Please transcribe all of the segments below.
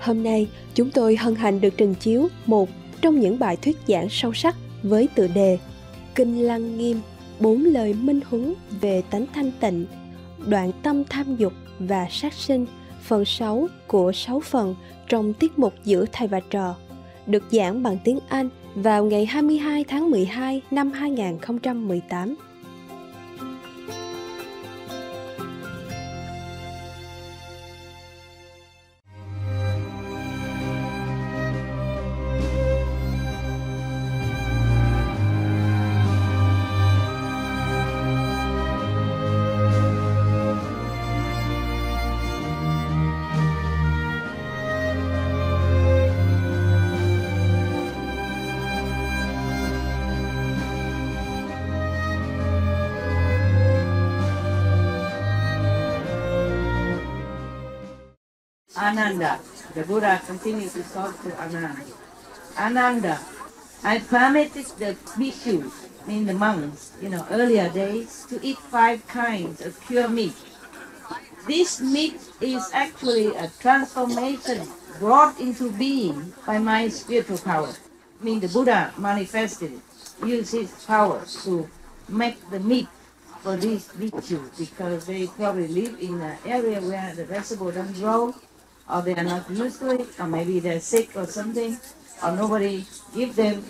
Hôm nay, chúng tôi hân hạnh được trình chiếu một trong những bài thuyết giảng sâu sắc với tựa đề Kinh Lăng Nghiêm, 4 lời minh huấn về tánh thanh tịnh, đoạn tâm tham dục và sát sinh, phần 6 của 6 phần trong tiết mục Giữa Thầy và Trò, được giảng bằng tiếng Anh vào ngày 22 tháng 12 năm 2018. Ananda, the Buddha continues to talk to Ananda. Ananda, I permitted the bhikkhus, the monks, earlier days, to eat 5 kinds of pure meat. This meat is actually a transformation brought into being by my spiritual power. The Buddha manifested it, used his power to make the meat for these bhikkhus because they probably live in an area where the vegetable don't grow, or they are not used to it, or maybe they're sick or something, or nobody give them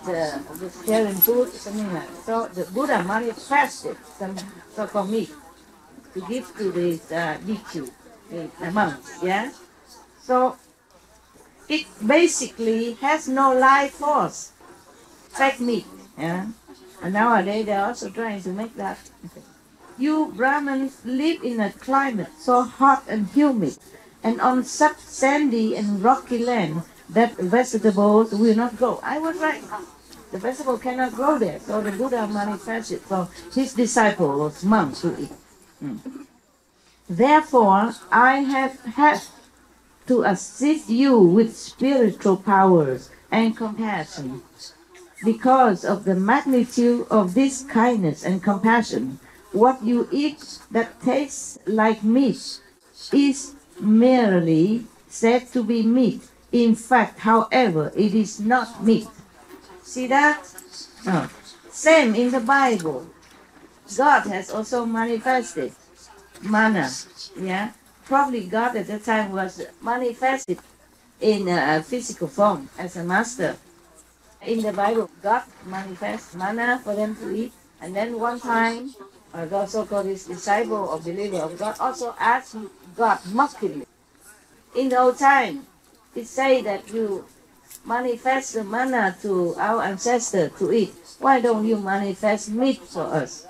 the vegetarian food, something like that. So the Buddha manifested some so-called meat to give to these bhikkhu, the monks, yeah? So it basically has no life force, fake meat, yeah? And nowadays they're also trying to make that. You Brahmins live in a climate so hot and humid, and on such sandy and rocky land that vegetables will not grow. I was right. The vegetable cannot grow there. So the Buddha manifested for his disciples, monks, to eat. Therefore, I have had to assist you with spiritual powers and compassion. Because of the magnitude of this kindness and compassion, what you eat that tastes like meat is merely said to be meat. In fact, however, it is not meat. See that? Same in the Bible. God has also manifested manna. Yeah, probably God at that time was manifested in a physical form as a master. In the Bible, God manifests manna for them to eat, and then one time, God so-called his disciple or believer of God also asked God mockingly. In the old time, it say that you manifest the manna to our ancestors to eat. Why don't you manifest meat for us?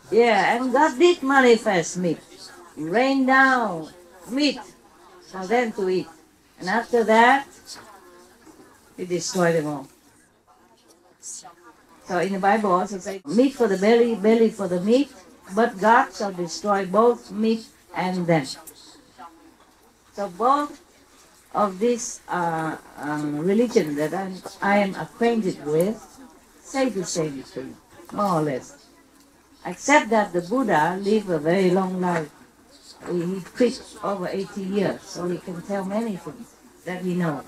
Yeah, and God did manifest meat. Rain down meat for them to eat. And after that, he destroyed them all. So in the Bible also say, meat for the belly, belly for the meat, but God shall destroy both meat and them. So both of these religion that I am acquainted with say the same thing, more or less. Except that the Buddha lived a very long life. He preached over 80 years, so he can tell many things that he knows.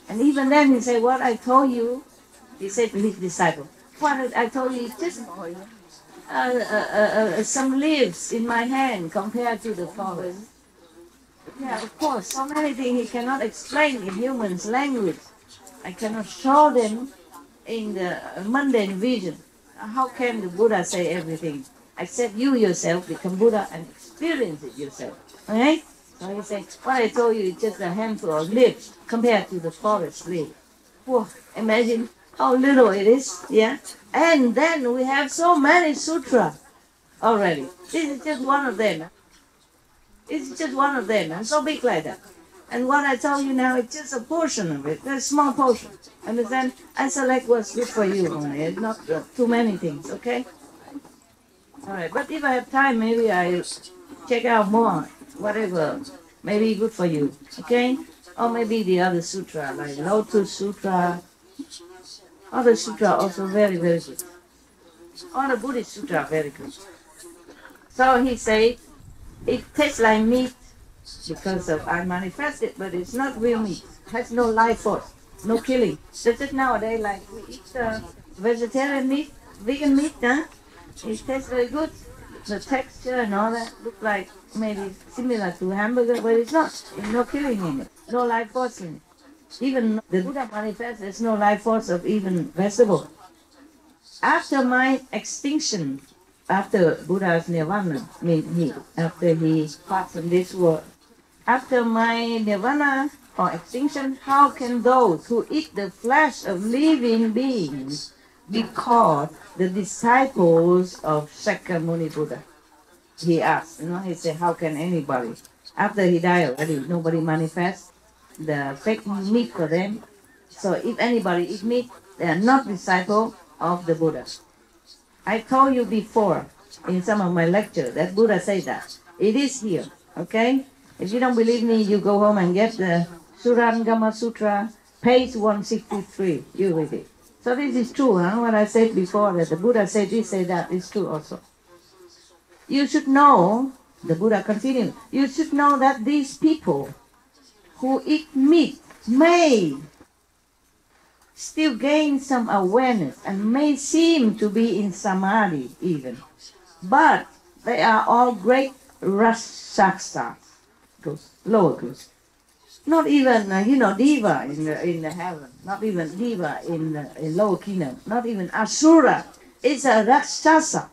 And even then he said, what I told you, he said to his disciple, what I told you is just some leaves in my hand compared to the forest. Yeah, of course, so many things he cannot explain in humans' language. I cannot show them in the mundane vision. How can the Buddha say everything? Except you yourself become Buddha and experience it yourself. Okay? So he said, what I told you is just a handful of leaves compared to the forest leaf. Whoa, imagine how little it is, yeah? And then we have so many sutras already. This is just one of them. It's just one of them, and so big like that. And what I tell you now is just a portion of it, a small portion. Understand? I select what's good for you only, it's not too many things, okay? All right, but if I have time, maybe I check out more, whatever, maybe good for you, okay? Or maybe the other sutra, like Lotus Sutra. Other sutra also very, very good. All the Buddhist sutra are very good. So he said, it tastes like meat, because of I manifested, but it's not real meat. It has no life force, no killing. That's it nowadays, like we eat vegetarian meat, vegan meat, huh? It tastes very good. The texture and all that look like maybe similar to hamburger, but it's not. There's no killing in it, no life force in it. Even the Buddha manifests, there's no life force of even vegetable. After my extinction, after Buddha's nirvana, after he passed from this world, after my nirvana or extinction, how can those who eat the flesh of living beings be called the disciples of Shakyamuni Buddha? He asked, he said, how can anybody? After he died already, nobody manifests the fake meat for them. So if anybody eat meat, they are not disciple of the Buddha. I told you before in some of my lectures that Buddha said that. It is here, okay? If you don't believe me, you go home and get the Surangama Sutra, page 163. You read it. So this is true, huh? What I said before, that the Buddha said this, said that, is true also. You should know, the Buddha continued, you should know that these people who eat meat may still gain some awareness and may seem to be in samadhi even. But they are all great rasasas, lower ghosts. Not even, diva in the heaven, not even diva in lower kingdom, not even asura. It's a rakshasa,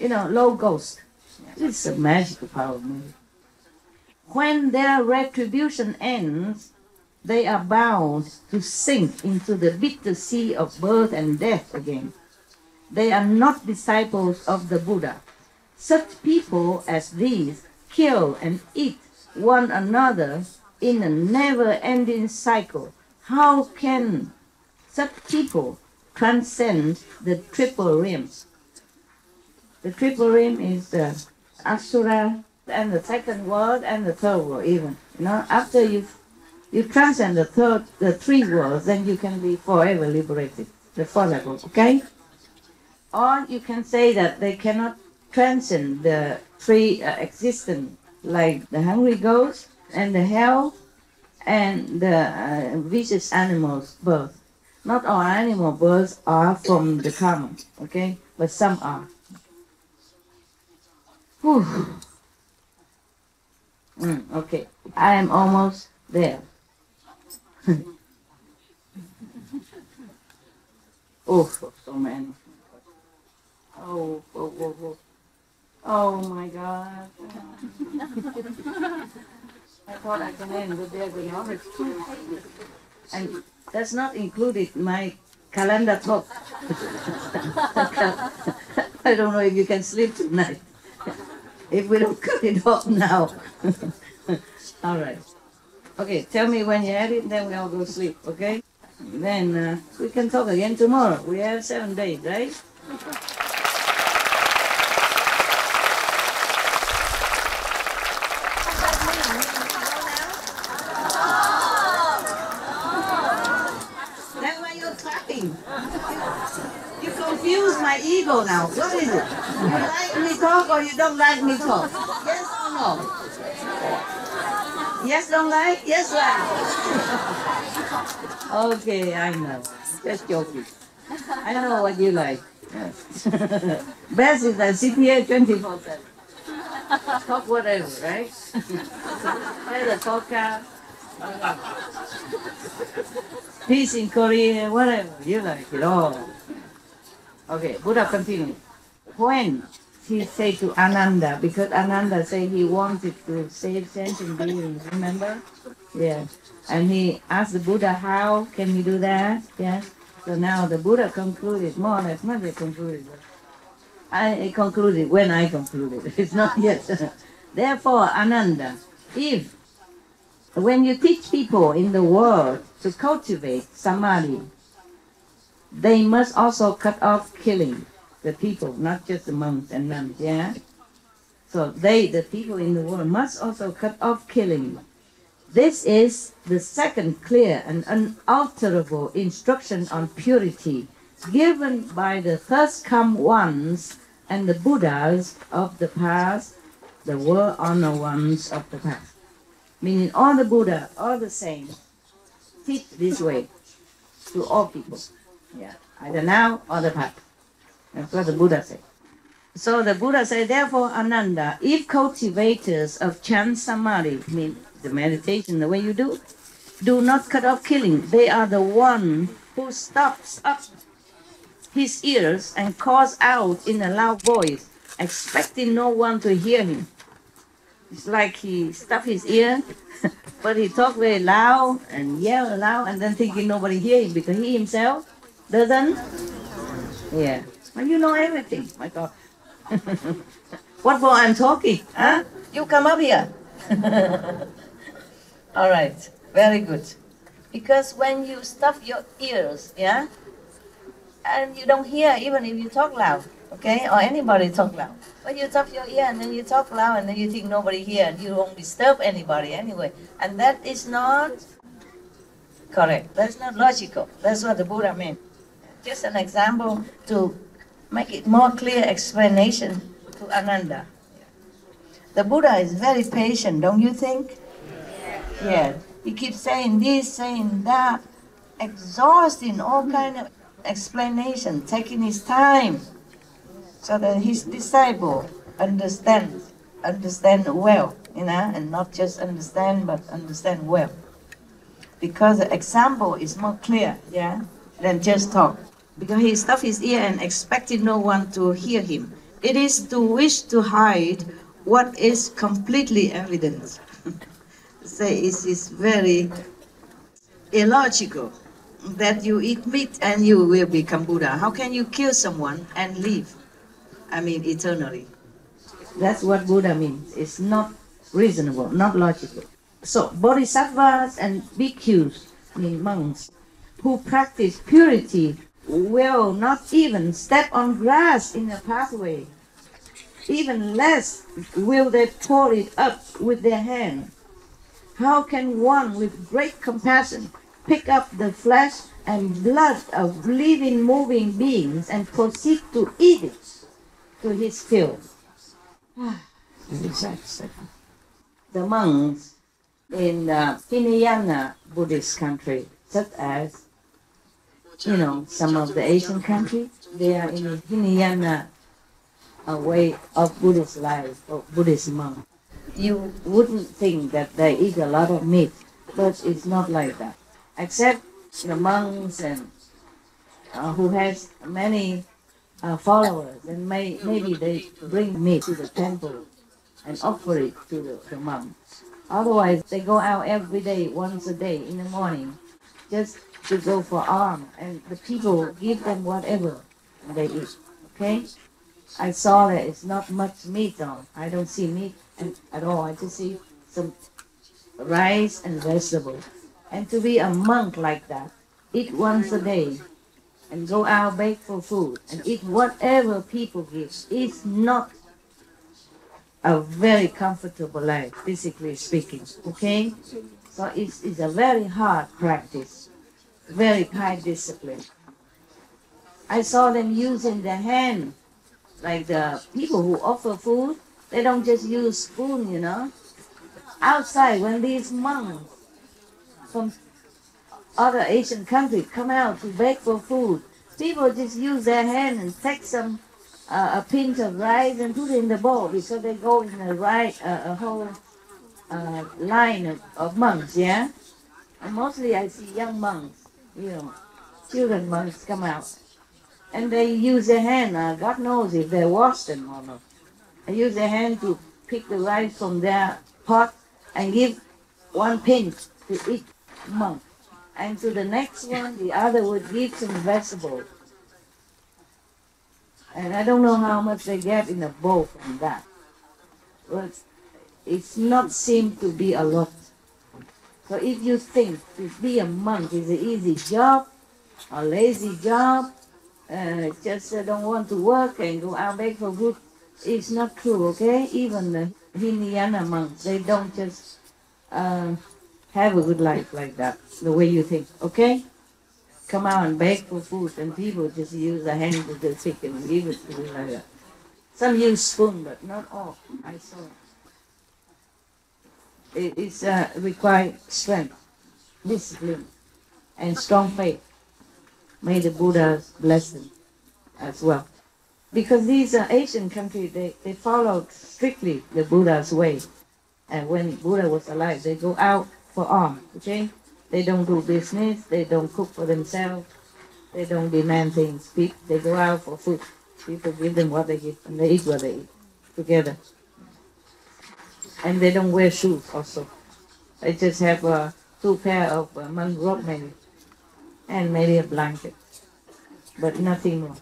low ghost. It's a magical power, man. When their retribution ends, they are bound to sink into the bitter sea of birth and death again. They are not disciples of the Buddha. Such people as these kill and eat one another in a never-ending cycle. How can such people transcend the triple realms? The triple realm is the Asura and the second world and the third world even. After you transcend the three worlds, then you can be forever liberated. The four levels, okay? Or you can say that they cannot transcend the three existence, like the hungry ghost and the hell and the vicious animals birth. Not all animal births are from the karma, okay? But some are. Whew. Okay, I am almost there. So many. Oh my God. I thought I can end, but there's another 2 pages. And that's not included my calendar talk. I don't know if you can sleep tonight. If we don't cut it off now. All right. Okay, tell me when you had it, then we all go sleep, okay? Then we can talk again tomorrow. We have 7 days, right? That's why you're clapping. You confuse my ego now. What is it? You like me talk or you don't like me talk? Yes or no? Yes, don't like? Yes, like. Okay, I know. Just joking. I know what you like. Yes. Best is that sit here 24/7. Talk whatever, right? Play the podcast. Peace in Korea, whatever. You like it all. Okay, Buddha continued. When he said to Ananda, because Ananda said he wanted to save sentient beings, remember? Yeah. And he asked the Buddha, how can he do that? Yes. So now the Buddha concluded, more or less, not yet concluded. I concluded when I concluded. It's not yet. Therefore, Ananda, when you teach people in the world to cultivate samadhi, they must also cut off killing. The people, not just the monks and nuns, yeah? So the people in the world, must also cut off killing. This is the second clear and unalterable instruction on purity given by the first come ones and the Buddhas of the past the well-honored ones of the past. Meaning all the Buddha, all the saints, teach this way to all people. Yeah, either now or the past. That's what the Buddha said. So the Buddha said, therefore, Ananda, if cultivators of chant samadhi, mean the meditation, the way you do not cut off killing, they are the one who stops up his ears and calls out in a loud voice, expecting no one to hear him. It's like he stuffed his ear, but he talked very loud and yelled loud and then thinking nobody hear him because he himself doesn't. Yeah. But you know everything, my God. What for I'm talking? Huh? You come up here. All right. Very good. Because when you stuff your ears, yeah, and you don't hear even if you talk loud, okay, or anybody talk loud. But you stuff your ear and then you talk loud and then you think nobody hear and you won't disturb anybody anyway. And that is not correct. That's not logical. That's what the Buddha meant. Just an example to make it more clear explanation to Ananda. The Buddha is very patient, don't you think? Yeah. He keeps saying this, saying that, exhausting all kind of explanation, taking his time so that his disciple understand well, and not just understand but understand well. Because the example is more clear, yeah, than just talk. Because he stuffed his ear and expected no one to hear him. It is to wish to hide what is completely evident. Say it is very illogical that you eat meat and you will become Buddha. How can you kill someone and live? I mean, eternally. That's what Buddha means. It's not reasonable, not logical. So, bodhisattvas and bhikkhus, mean monks, who practice purity will not even step on grass in a pathway. Even less will they pull it up with their hand. How can one with great compassion pick up the flesh and blood of living, moving beings and proceed to eat it to his fill? The monks in Hinayana Buddhist country, such as, some of the Asian countries, they are in the Hinayana way of Buddhist life, or Buddhist monk. You wouldn't think that they eat a lot of meat, but it's not like that. Except the monks and who has many followers, and maybe they bring meat to the temple and offer it to the monks. Otherwise, they go out every day, once a day in the morning, just to go for alms, and the people give them whatever they eat. Okay? I saw that it's not much meat on. I don't see meat at all. I just see some rice and vegetables. And to be a monk like that, eat once a day, and go out beg for food, and eat whatever people give, is not a very comfortable life, physically speaking. Okay? So it's a very hard practice, very high discipline. I saw them using their hand, like the people who offer food, they don't just use spoon, Outside, when these monks from other Asian countries come out to beg for food, people just use their hand and take some a pinch of rice and put it in the bowl, because they go in a whole line of monks, yeah? And mostly I see young monks, children monks come out. And they use their hand, God knows if they wash them or not. They use their hand to pick the rice from their pot and give one pinch to each monk. And to the next one, the other would give some vegetables. And I don't know how much they get in a bowl from that. But it's not seem to be a lot. So if you think to be a monk is an easy job, a lazy job, just don't want to work and go out beg for food, it's not true, okay? Even the Hinayana monks, they don't just have a good life like that, the way you think, okay? Come out and beg for food, and people just use a hand to the pick and give it to you like that. Some use spoon, but not all. I saw it. It is require strength, discipline, and strong faith. May the Buddha bless them as well. Because these Asian countries, they follow strictly the Buddha's way. And when Buddha was alive, they go out for alms, okay? They don't do business, they don't cook for themselves, they don't demand things. They go out for food. People give them what they give, and they eat what they eat together. And they don't wear shoes also. They just have two pair of monk robe maybe, and maybe a blanket, but nothing more.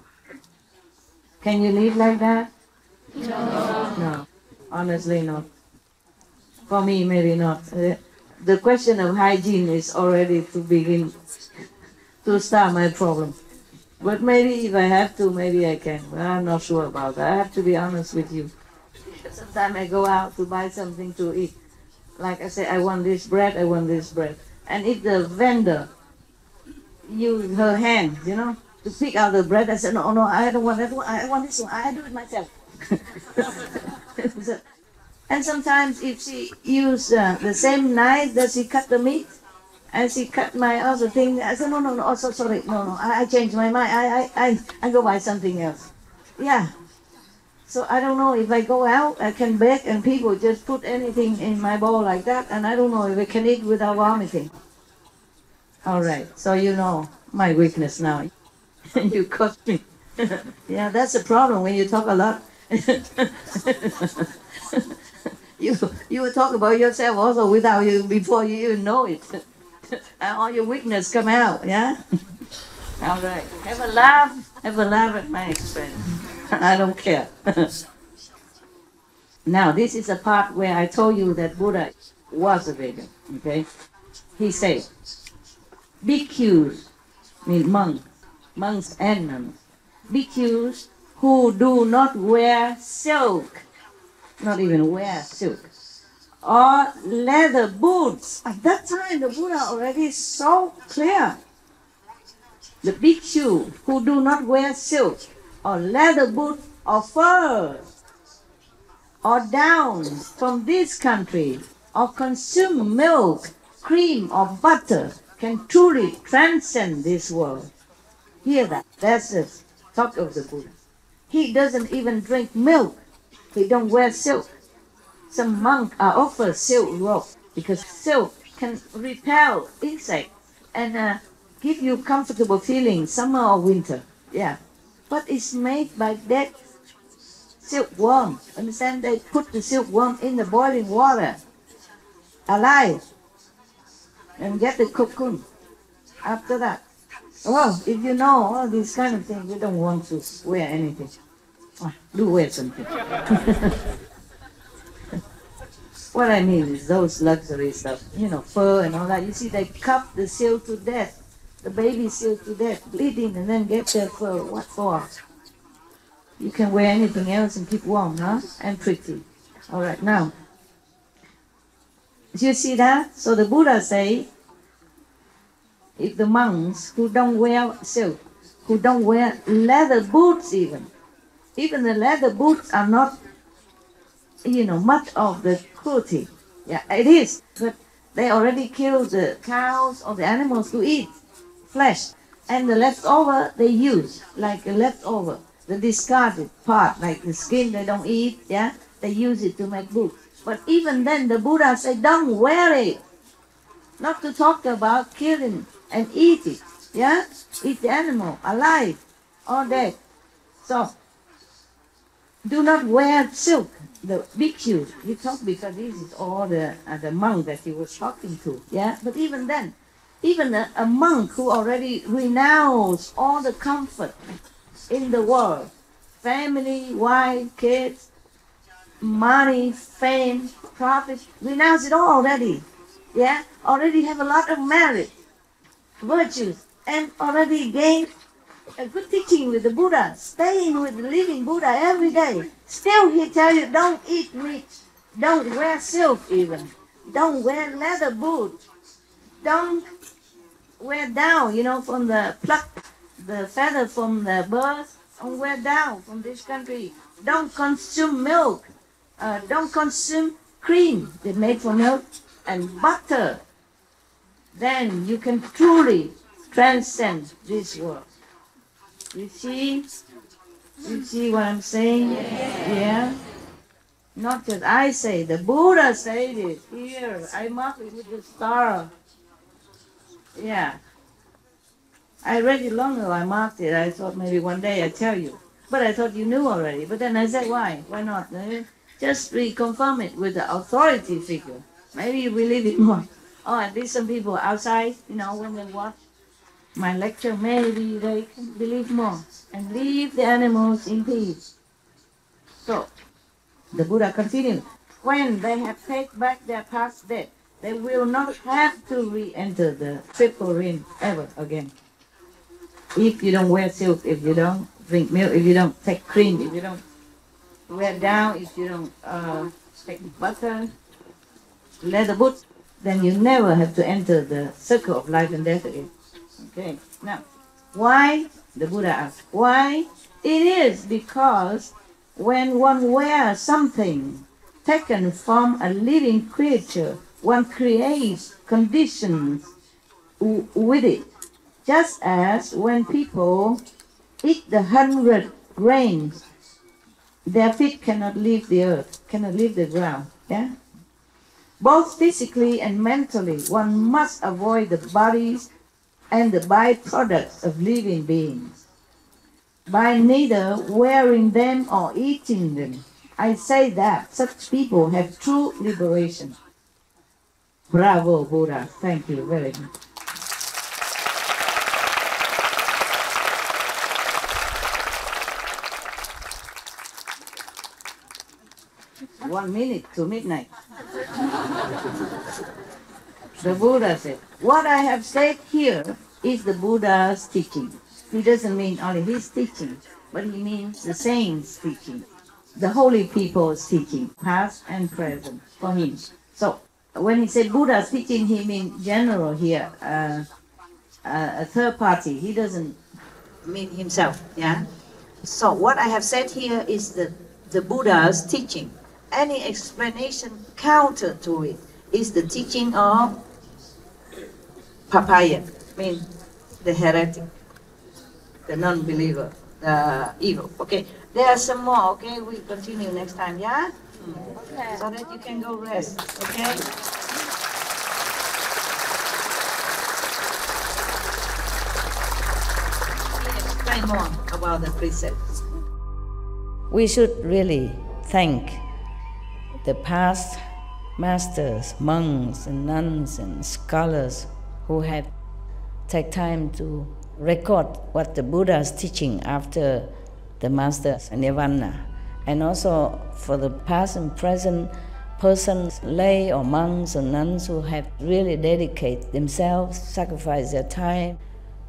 Can you live like that? No, honestly not. For me, maybe not. The question of hygiene is already to begin to start my problem. But maybe if I have to, maybe I can. But I'm not sure about that. I have to be honest with you. Sometimes I go out to buy something to eat. Like I say, I want this bread, I want this bread. And if the vendor use her hand, to pick out the bread, I said, no, I don't want that one. I want this one. I do it myself. And sometimes if she use the same knife that she cut the meat, and she cut my other thing, I said, no, oh, so sorry, no, I changed my mind. I go buy something else. Yeah. So I don't know if I go out, I can beg, and people just put anything in my bowl like that, and I don't know if I can eat without vomiting. All right, so you know my weakness now. You caught me. Yeah, that's the problem when you talk a lot. you will talk about yourself also without you before you even know it. And all your weakness come out, yeah? All right. Have a laugh at my expense. I don't care. Now, this is a part where I told you that Buddha was a vegan, okay? He said, bhikkhus, mean monks and nuns, bhikkhus who do not wear silk, not even wear silk, or leather boots. At that time, the Buddha already so clear. The bhikshu who do not wear silk, or leather boots, or fur, or down from this country, or consume milk, cream, or butter, can truly transcend this world. Hear that. That's the talk of the Buddha. He doesn't even drink milk. He don't wear silk. Some monks are offered silk robe because silk can repel insects and give you comfortable feeling summer or winter. Yeah. But it's made by that silkworm. Understand? They put the silkworm in the boiling water, alive, and get the cocoon. After that, well, if you know all these kind of things, you don't want to wear anything. Do wear something. What I mean is those luxury stuff, fur and all that. You see, they cut the seal to death, the baby seal to death, bleeding, and then get their fur. What for? You can wear anything else and keep warm, huh? And pretty. All right, now, do you see that? So the Buddha say, if the monks who don't wear silk, who don't wear leather boots even the leather boots are not, much of the cruelty. Yeah, it is, but they already killed the cows or the animals to eat flesh, and the leftover they use, like a leftover, the discarded part, like the skin they don't eat, yeah, they use it to make boots. But even then, the Buddha said, don't wear it. Not to talk about killing and eat it, yeah? Eat the animal alive or dead. So, do not wear silk. The bhikshu, he talked because this is all the monk that he was talking to, yeah? But even then, even a monk who already renounced all the comfort in the world, family, wife, kids, money, fame, profit, renounce it all already, yeah? Already have a lot of merit, virtues, and already gained a good teaching with the Buddha, staying with the living Buddha every day. Still he tell you, don't eat meat, don't wear silk even, don't wear leather boots, don't wear down, from the pluck, the feather from the birds, don't wear down from this country. Don't consume milk, don't consume cream, they're made from milk, and butter, then you can truly transcend this world. You see? You see what I'm saying? Yeah? Not just I say, the Buddha said it. Here, I mark it with the star. Yeah. I read it long ago, I marked it. I thought maybe one day I'd tell you. But I thought you knew already. But then I said, why? Why not? Just reconfirm it with the authority figure. Maybe you believe it more. Oh, at least some people outside, when they watch my lecture, maybe they can believe more and leave the animals in peace. So, the Buddha continued, when they have taken back their past death, they will not have to re-enter the triple ring ever again. If you don't wear silk, if you don't drink milk, if you don't take cream, if you don't wear down, if you don't take butter, leather boots, then you never have to enter the circle of life and death again. Okay, now, why? The Buddha asked, why? It is because when one wears something taken from a living creature, one creates conditions with it. Just as when people eat the 100 grains, their feet cannot leave the earth, cannot leave the ground. Yeah? Both physically and mentally, one must avoid the bodies and the byproducts of living beings by neither wearing them or eating them. I say that such people have true liberation. Bravo, Buddha. Thank you very much. One minute to midnight. The Buddha said, what I have said here is the Buddha's teaching. He doesn't mean only his teaching, but he means the saints' teaching, the holy people's teaching, past and present, for him. So, when he said Buddha's teaching, he means general here, a third party. He doesn't mean himself, yeah? So, what I have said here is the Buddha's teaching. Any explanation counter to it is the teaching of papaya, mean the heretic, the non-believer, the evil. Okay, there are some more. Okay, we continue next time. Yeah. Okay. So that you can go rest. Okay. Explain more about the precepts. We should really thank the past masters, monks and nuns and scholars who had take time to record what the Buddha is teaching after the master's nirvana, and also for the past and present persons, lay or monks or nuns who have really dedicated themselves, sacrificed their time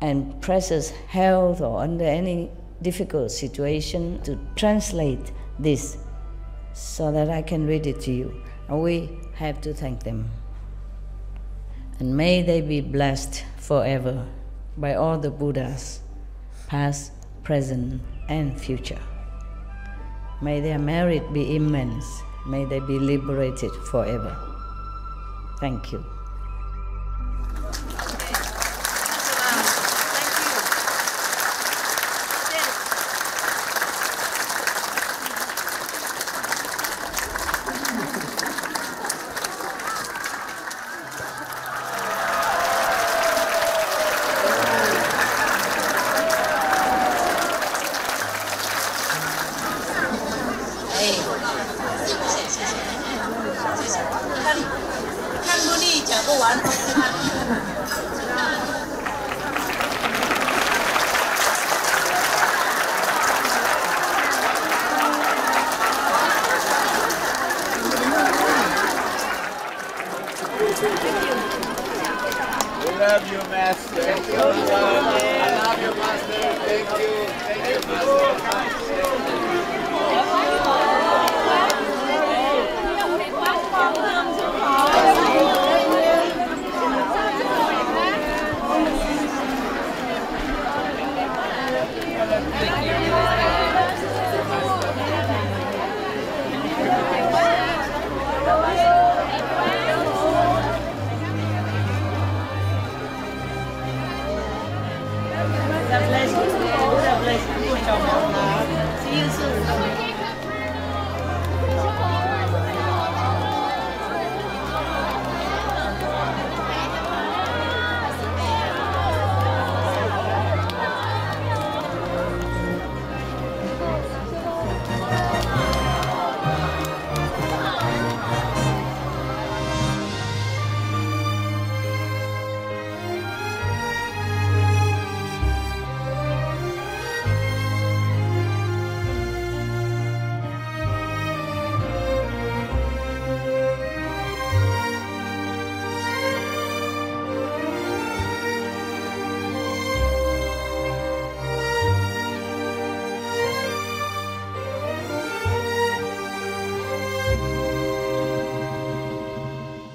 and precious health or under any difficult situation to translate this so that I can read it to you. And we have to thank them. And may they be blessed forever by all the Buddhas, past, present, and future. May their merit be immense. May they be liberated forever. Thank you. Thank you. feels